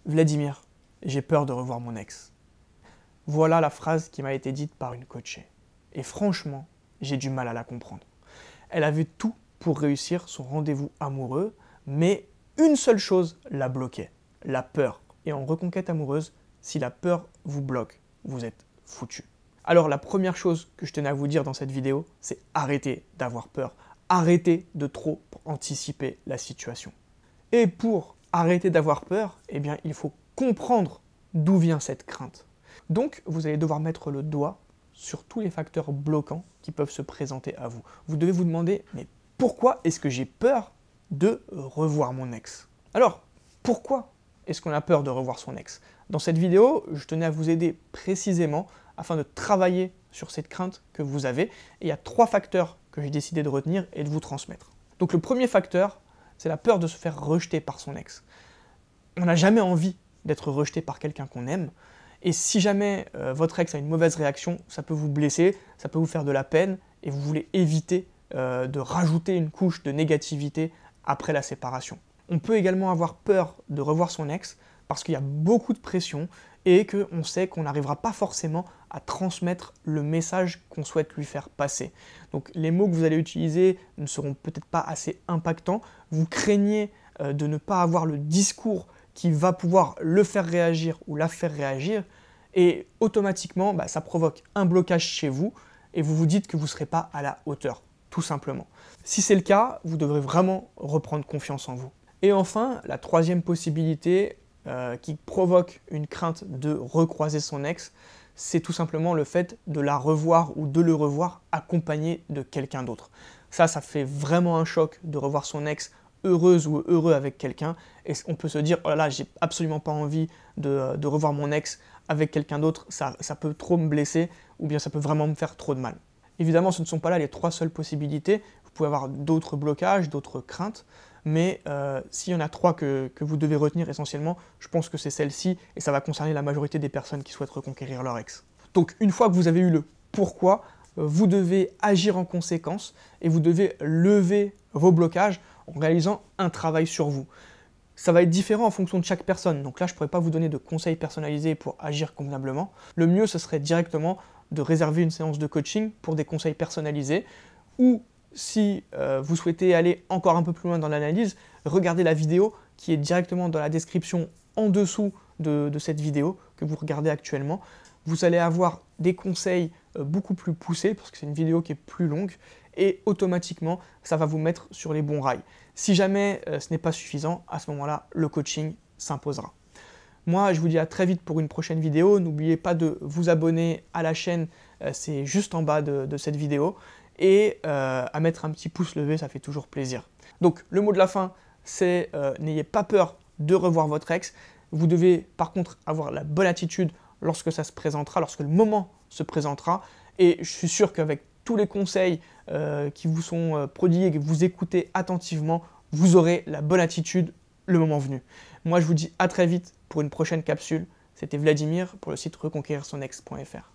Vladimir, j'ai peur de revoir mon ex. Voilà la phrase qui m'a été dite par une coachée. Et franchement, j'ai du mal à la comprendre. Elle avait tout pour réussir son rendez-vous amoureux, mais une seule chose la bloquait, la peur. Et en reconquête amoureuse, si la peur vous bloque, vous êtes foutu. Alors la première chose que je tenais à vous dire dans cette vidéo, c'est arrêtez d'avoir peur. Arrêtez de trop anticiper la situation. Et pour arrêter d'avoir peur, eh bien, il faut comprendre d'où vient cette crainte. Donc, vous allez devoir mettre le doigt sur tous les facteurs bloquants qui peuvent se présenter à vous. Vous devez vous demander, mais pourquoi est-ce que j'ai peur de revoir mon ex? Alors, pourquoi est-ce qu'on a peur de revoir son ex? Dans cette vidéo, je tenais à vous aider précisément afin de travailler sur cette crainte que vous avez. Et il y a 3 facteurs que j'ai décidé de retenir et de vous transmettre. Donc le premier facteur, c'est la peur de se faire rejeter par son ex. On n'a jamais envie d'être rejeté par quelqu'un qu'on aime. Et si jamais votre ex a une mauvaise réaction, ça peut vous blesser, ça peut vous faire de la peine, et vous voulez éviter de rajouter une couche de négativité après la séparation. On peut également avoir peur de revoir son ex parce qu'il y a beaucoup de pression et qu'on sait qu'on n'arrivera pas forcément à transmettre le message qu'on souhaite lui faire passer. Donc les mots que vous allez utiliser ne seront peut-être pas assez impactants. Vous craignez de ne pas avoir le discours qui va pouvoir le faire réagir ou la faire réagir, et automatiquement, ça provoque un blocage chez vous, et vous vous dites que vous ne serez pas à la hauteur, tout simplement. Si c'est le cas, vous devrez vraiment reprendre confiance en vous. Et enfin, la troisième possibilité qui provoque une crainte de recroiser son ex, c'est tout simplement le fait de la revoir ou de le revoir accompagné de quelqu'un d'autre. Ça fait vraiment un choc de revoir son ex heureuse ou heureux avec quelqu'un, et on peut se dire oh là là, j'ai absolument pas envie de revoir mon ex avec quelqu'un d'autre, ça peut trop me blesser, ou bien ça peut vraiment me faire trop de mal. Évidemment, ce ne sont pas là les 3 seules possibilités, vous pouvez avoir d'autres blocages, d'autres craintes, mais s'il y en a 3 que vous devez retenir essentiellement, je pense que c'est celle-ci, et ça va concerner la majorité des personnes qui souhaitent reconquérir leur ex. Donc une fois que vous avez eu le pourquoi, vous devez agir en conséquence, et vous devez lever vos blocages en réalisant un travail sur vous. Ça va être différent en fonction de chaque personne, donc là je ne pourrais pas vous donner de conseils personnalisés pour agir convenablement. Le mieux ce serait directement de réserver une séance de coaching pour des conseils personnalisés, ou si vous souhaitez aller encore un peu plus loin dans l'analyse, regardez la vidéo qui est directement dans la description en dessous de cette vidéo que vous regardez actuellement. Vous allez avoir des conseils beaucoup plus poussés parce que c'est une vidéo qui est plus longue, et automatiquement ça va vous mettre sur les bons rails. Si jamais ce n'est pas suffisant, à ce moment-là, le coaching s'imposera. Moi, je vous dis à très vite pour une prochaine vidéo. N'oubliez pas de vous abonner à la chaîne, c'est juste en bas de cette vidéo, et à mettre un petit pouce levé, ça fait toujours plaisir. Donc le mot de la fin, c'est n'ayez pas peur de revoir votre ex. Vous devez par contre avoir la bonne attitude lorsque ça se présentera, lorsque le moment se présentera, et je suis sûr qu'avec tous les conseils qui vous sont prodigués et que vous écoutez attentivement, vous aurez la bonne attitude le moment venu. Moi, je vous dis à très vite pour une prochaine capsule. C'était Vladimir pour le site reconquérir-son-ex.fr.